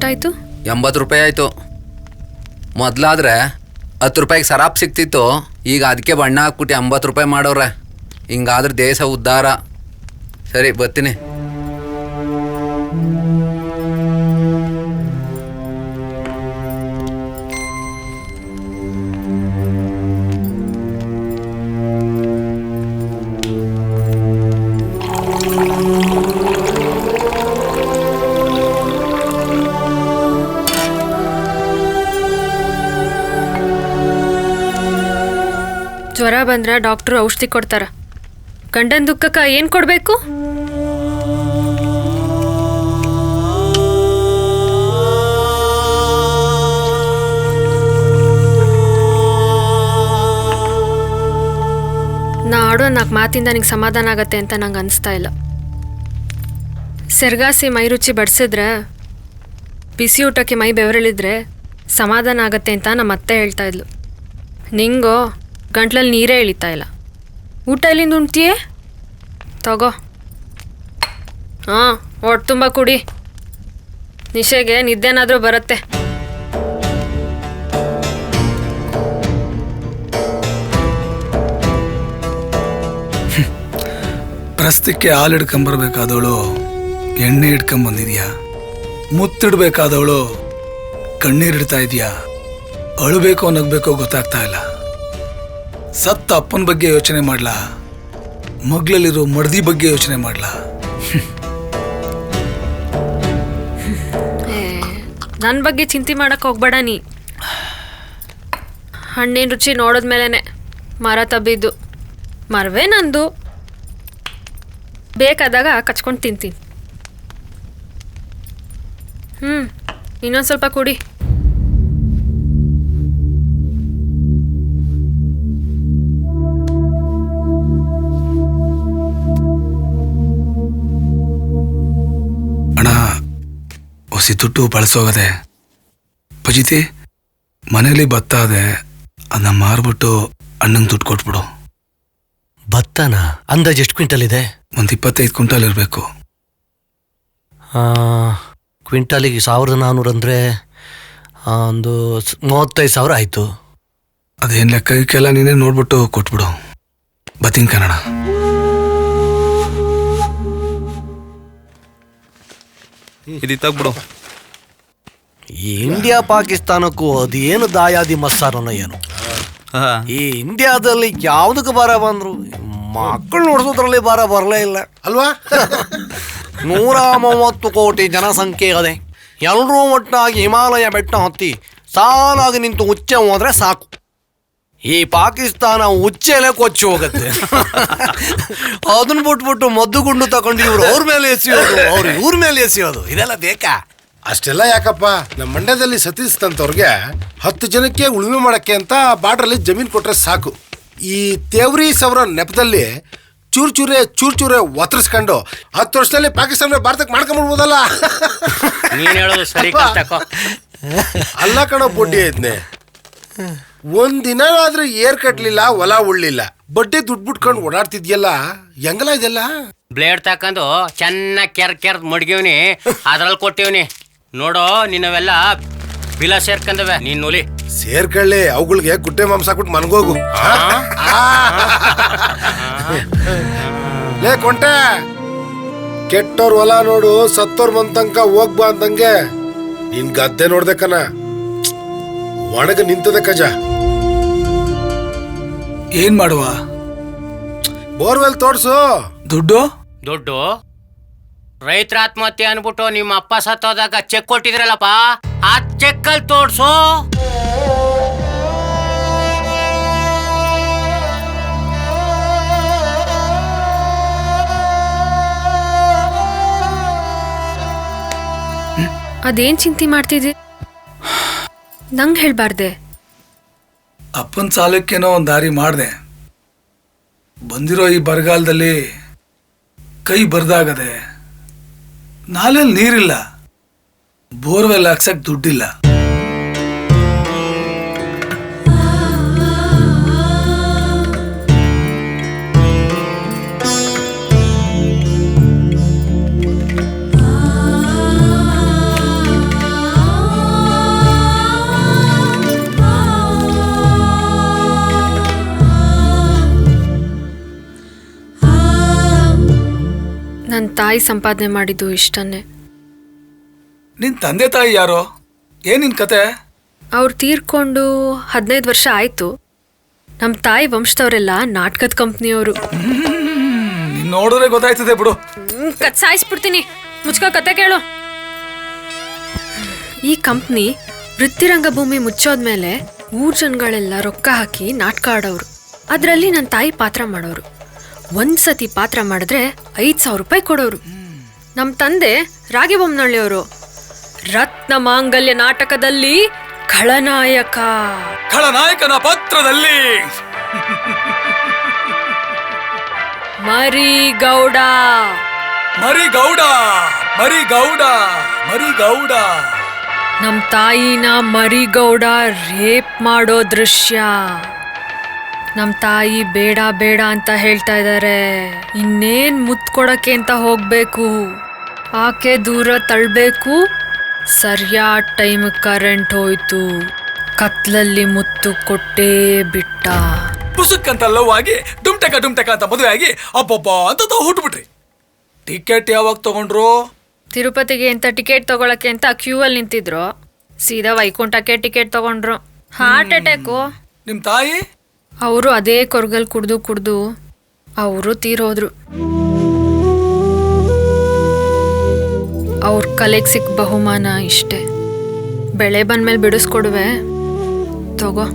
ಎಷ್ಟಾಯ್ತು? 80 ರೂಪಾಯಿ ಆಯಿತು. ಮೊದಲಾದ್ರೆ 10 ರೂಪಾಯಿಗೆ ಸರಾಪ್ ಸಿಕ್ತಿತ್ತು, ಈಗ ಅದಕ್ಕೆ ಬಣ್ಣ ಹಾಕ್ಬಿಟ್ಟು 80 ರೂಪಾಯಿ ಮಾಡೋರೆ. ಹಿಂಗಾದ್ರೆ ದೇಶ ಉದ್ಧಾರ. ಸರಿ ಬರ್ತೀನಿ. ಜ್ವರ ಬಂದ್ರೆ ಡಾಕ್ಟ್ರು ಔಷಧಿ ಕೊಡ್ತಾರ. ಗಂಡನ ದುಃಖಕ್ಕೆ ಏನು ಕೊಡಬೇಕು? ನಾ ಆಡೋ 4 ಮಾತಿಂದ ನಿಂಗೆ ಸಮಾಧಾನ ಆಗತ್ತೆ ಅಂತ ನಂಗೆ ಅನಿಸ್ತಾ ಇಲ್ಲ. ಸೆರ್ಗಾಸಿ ಮೈ ರುಚಿ ಬಡಿಸಿದ್ರೆ, ಬಿಸಿ ಊಟಕ್ಕೆ ಮೈ ಬೆವರಳಿದ್ರೆ ಸಮಾಧಾನ ಆಗತ್ತೆ ಅಂತ ನಮ್ಮ ಅತ್ತೆ ಹೇಳ್ತಾ ಇದ್ಲು. ನಿಂಗೋ ಗಂಟ್ಲಲ್ಲಿ ನೀರೇ ಇಳಿತಾ ಇಲ್ಲ. ಊಟ ಎಲ್ಲಿಂದ ಉಣ್ತೀಯೇ? ತಗೋ. ಹಾಂ, ಹೊಟ್ಟೆ ತುಂಬ ಕುಡಿ. ನಿಶೆಗೆ ನಿದ್ದೆನಾದರೂ ಬರುತ್ತೆ. ಪ್ರಸ್ತಕ್ಕೆ ಹಾಲು ಹಿಡ್ಕೊಂಬರ್ಬೇಕಾದವಳು ಎಣ್ಣೆ ಹಿಡ್ಕೊಂಬಂದಿದ್ಯಾ? ಮುತ್ತಿಡ್ಬೇಕಾದವಳು ಕಣ್ಣೀರಿಡ್ತಾ ಇದೆಯಾ? ಅಳಬೇಕೋ ನಗಬೇಕೋ ಗೊತ್ತಾಗ್ತಾ ಇಲ್ಲ. ಸತ್ತ ಅಪ್ಪನ ಬಗ್ಗೆ ಯೋಚನೆ ಮಾಡ್ಲಾ, ಮಗ್ಳಲ್ಲಿರೋ ಮಡ್ದಿ ಬಗ್ಗೆ ಯೋಚನೆ ಮಾಡ್ಲಾ? ನನ್ನ ಬಗ್ಗೆ ಚಿಂತೆ ಮಾಡಕ್ಕೆ ಹೋಗ್ಬೇಡ ನೀ. ಹಣ್ಣಿನ ರುಚಿ ನೋಡಿದ್ಮೇಲೆ ಮರ ತಬ್ಬಿದ್ದು. ಮರವೇ ನಂದು, ಬೇಕಾದಾಗ ಕಚ್ಕೊಂಡು ತಿಂತೀನಿ. ಇನ್ನೊಂದು ಸ್ವಲ್ಪ ಕುಡಿ. ಅಣ್ಣ, ಹೊಸಿ ದುಡ್ಡು ಬಳಸೋಗದೆ. ಪಜಿತಿ, ಮನೇಲಿ ಭತ್ತ ಅದೆ, ಅದನ್ನ ಮಾರ್ಬಿಟ್ಟು ಅಣ್ಣಂಗೆ ದುಡ್ಡು ಕೊಟ್ಬಿಡು. ಭತ್ತನ ಅಂದಾಜು ಎಷ್ಟು ಕ್ವಿಂಟಲ್ ಇದೆ? ಒಂದು 25 ಕ್ವಿಂಟಲ್ ಇರಬೇಕು. ಕ್ವಿಂಟಲಿಗೆ 1400 ಅಂದರೆ ಒಂದು 35,000 ಆಯಿತು. ಅದೇನು ಲೆಕ್ಕಕ್ಕೆಲ್ಲ ನೀನೇ ನೋಡ್ಬಿಟ್ಟು ಕೊಟ್ಬಿಡು. ಬತ್ತೀನಿ ಕನ್ನಡ. ಇದು ತಗ್ಬಿಡು. ಇಂಡಿಯಾ ಪಾಕಿಸ್ತಾನಕ್ಕೂ ಅದೇನು ದಾಯಾದಿ ಮಸ್ಸಾರನೋ ಏನು. ಈ ಇಂಡಿಯಾದಲ್ಲಿ ಯಾವುದಕ್ಕೆ ಭಾರ ಬಂದ್ರು ಮಕ್ಕಳು ನೋಡ್ಸೋದ್ರಲ್ಲಿ ಭಾರ ಬರಲೇ ಇಲ್ಲ ಅಲ್ವಾ? 130 ಕೋಟಿ ಜನಸಂಖ್ಯೆ ಇದೆ. ಎಲ್ಲರೂ ಒಟ್ಟಾಗಿ ಹಿಮಾಲಯ ಬೆಟ್ಟ ಹತ್ತಿ ಸಾಲಾಗಿ ನಿಂತು ಉಚ್ಚೆ ಹೋದ್ರೆ ಸಾಕು, ಈ ಪಾಕಿಸ್ತಾನ ಉಚ್ಚೆಲೆ ಕೊಚ್ಚಿ ಹೋಗುತ್ತೆ. ಅದನ್ನ ಬಿಟ್ಬಿಟ್ಟು ಮದ್ದು ಗುಂಡು ತಗೊಂಡು ಇವ್ರು ಅವ್ರ ಮೇಲೆ ಎಸೆಯೋದು, ಅವ್ರು ಇವ್ರ ಮೇಲೆ ಎಸೆಯೋದು, ಇದೆಲ್ಲ ಬೇಕಾ? ಅಷ್ಟೆಲ್ಲ ಯಾಕಪ್ಪ? ನಮ್ಮ ಮಂಡ್ಯದಲ್ಲಿ ಸತೀಶ್ ಅಂತವ್ರಿಗೆ 10 ಜನಕ್ಕೆ ಉಳುಮೆ ಮಾಡಕ್ಕೆ ಅಂತ ಬಾರ್ಡ್ರಲ್ಲಿ ಜಮೀನು ಕೊಟ್ರೆ ಸಾಕು. ಈ ತೇವ್ರಿ ಸವರ ನೆಪದಲ್ಲಿ ಚೂರ್ ಚೂರೇ ಒತ್ತರಿಸ್ಕೊಂಡು 10 ವರ್ಷದಲ್ಲಿ ಪಾಕಿಸ್ತಾನ ಭಾರತಕ್ಕೆ ಮಾಡ್ಕೊಂಡ್ಬಿಡ್ಬೋದಲ್ಲ. ನೀನ್ ಹೇಳೋದು ಸರಿ. ಅಲ್ಲ ಕಣೋ ಬಡ್ಡಿ ಐತ್ನೆ. ಒಂದಿನ ಆದ್ರೆ ಏರ್ ಕಟ್ಲಿಲ್ಲ, ಹೊಲ ಉಳ್ಳಿಲ್ಲ, ಬಡ್ಡಿ ದುಡ್ಡು ಬಿಟ್ಕೊಂಡು ಓಡಾಡ್ತಿದ್ಯಲ್ಲ, ಹೆಂಗಲ್ಲ ಇದೆಲ್ಲ? ಬ್ಲೇಡ್ ತಕೊಂಡು ಚೆನ್ನಾಗಿ ಕೆರ್ದ್ ಮಡ್ಗಿವ್ನಿ, ಅದ್ರಲ್ಲಿ ಕೊಟ್ಟಿವ್ನಿ ನೋಡೋ. ನಿನ್ನವೆಲ್ಲ ಬಿಲ ಸೇರ್ಕಂದವೆ. ನೀನ್ ನೋಲಿ ಸೇರ್ಕೊಳ್ಳಿ, ಅವುಗಳಿಗೆ ಗುಡ್ಡೆ ಮಾಂಸ ಹಾಕ್ಬಿಟ್ಟು ಮನ್ಗೋಗು. ಲೇ ಕೊಂಟೆ, ಕೆಟ್ಟೋರ್ ಹೊಲ ನೋಡು, ಸತ್ತೋರ್ ಮಂತಂಕ ಹೋಗ್ಬಾ ಅಂತಂಗೆ. ನಿನ್ ಗದ್ದೆ ನೋಡ್ದಕ್ಕನ ಒಣಗ ನಿಂತದ ಕಜ. ಏನ್ ಮಾಡುವ? ಬೋರ್ವೆಲ್ ತೋರ್ಸು. ದುಡ್ಡು ರೈತರ ಆತ್ಮಹತ್ಯೆ ಅನ್ಬಿಟ್ಟು ನಿಮ್ಮ ಅಪ್ಪ ಸತ್ತೋದಾಗ ಚೆಕ್ ಕೊಟ್ಟಿದ್ರಲ್ಲಪ್ಪ, ಆ ಚೆಕ್ಕಲ್ಲಿ ತೋರ್ಸು. ಅದೇನ್ ಚಿಂತೆ ಮಾಡ್ತಿದ್ದೆ? ನಂಗೆ ಹೇಳ್ಬಾರ್ದೆ? ಅಪ್ಪನ ಸಾಲಕ್ಕೇನೋ ಒಂದು ದಾರಿ ಮಾಡಿದೆ. ಬಂದಿರೋ ಈ ಬರಗಾಲದಲ್ಲಿ ಕೈ ಬರ್ದಾಗದೆ, ನಾಲೆಯಲ್ಲಿ ನೀರಿಲ್ಲ, ಬೋರ್ವೆಲ್ ಹಾಕ್ಸಕ್ ದುಡ್ಡಿಲ್ಲ. ತಾಯಿ ಸಂಪಾದನೆ ಮಾಡಿದ್ದು ಇಷ್ಟನ್ನೇ. ನಿನ್ ತಂದೆ ತಾಯಿ ಯಾರೋ? ಏನ್ ನಿನ್ ಕತೆ? ಅವ್ರು ತೀರ್ಕೊಂಡು 15 ವರ್ಷ ಆಯ್ತು. ನಮ್ಮ ತಾಯಿ ವಂಶದವರೆಲ್ಲ ನಾಟಕದ ಕಂಪ್ನಿಯವರು. ನೀನ್ ನೋಡಿದ್ರೆ ಗೊತ್ತಾಯ್ತದೆ ಬಿಡು. ಕತ್ ಸಾಯಿಸ್ಬಿಡ್ತೀನಿ, ಮುಚ್ಕೋ ಕತೆ ಕೇಳು. ಈ ಕಂಪ್ನಿ ವೃತ್ತಿರಂಗ ಭೂಮಿ ಮುಚ್ಚೋದ್ಮೇಲೆ ಊರ್ ಜನಗಳೆಲ್ಲ ರೊಕ್ಕ ಹಾಕಿ ನಾಟಕ ಆಡೋರು. ಅದರಲ್ಲಿ ನನ್ನ ತಾಯಿ ಪಾತ್ರ ಮಾಡೋರು. ಒಂದ್ಸತಿ ಪಾತ್ರ ಮಾಡಿದ್ರೆ 5,000 ರೂಪಾಯಿ ಕೊಡೋರು. ನಮ್ಮ ತಂದೆ ರಾಗಿಬೊಮ್ಮನಹಳ್ಳಿಯವರು. ರತ್ನ ಮಾಂಗಲ್ಯ ನಾಟಕದಲ್ಲಿ ಖಳನಾಯಕ. ಖಳನಾಯಕನ ಪಾತ್ರದಲ್ಲಿ ಮರಿಗೌಡ. ಮರಿಗೌಡ ಮರಿಗೌಡ ಮರಿಗೌಡ. ನಮ್ ತಾಯಿನ ಮರಿಗೌಡ ರೇಪ್ ಮಾಡೋ ದೃಶ್ಯ. ನಮ್ ತಾಯಿ ಬೇಡ ಬೇಡ ಅಂತ ಹೇಳ್ತಾ ಇದ್ದಾರೆ. ಇನ್ನೇನ್ ಮುತ್ತು ಕೊಡಕ್ಕೆ ಅಂತ ಹೋಗ್ಬೇಕು. ಆಕೆ ದೂರ ತಳ್ಬೇಕು. ಸರಿಯಾದ ಟೈಮ್ ಕರೆಂಟ್ ಹೋಯ್ತು. ಕತ್ಲಲ್ಲಿ ಮುತ್ತು ಕೊಟ್ಟೇ ಬಿಟ್ಟ. ಪುಸುಕ್ಕಂತ ಲವ್ ಆಗಿ ಡುಮ್ಟಕ ಅಂತ ಮದುವೆ ಆಗಿ ಅಬ್ಬಬ್ಬ ಅಂತ ಹುಟ್ಬಿಟ್ರಿ. ಟಿಕೆಟ್ ಯಾವಾಗ ತಗೊಂಡ್ರು? ತಿರುಪತಿಗೆ ಅಂತ ಟಿಕೆಟ್ ತಗೊಳಕ್ಕೆ ಅಂತ ಕ್ಯೂ ಅಲ್ಲಿ ನಿಂತಿದ್ರು. ಸೀದಾ ವೈಕುಂಠಕ್ಕೆ ಟಿಕೆಟ್ ತಗೊಂಡ್ರು. Heart attack. ನಿಮ್ ತಾಯಿ? ಅವರು ಅದೇ ಕೊರ್ಗಲ್ ಕುಡ್ದು ಅವರು ತೀರೋದ್ರು. ಅವ್ರ ಕಲೆಗೆ ಸಿಕ್ಕ ಬಹುಮಾನ ಇಷ್ಟೇ. ಬೆಳೆ ಬಂದ್ಮೇಲೆ ಬಿಡಿಸ್ಕೊಡುವೆ, ತಗೋ.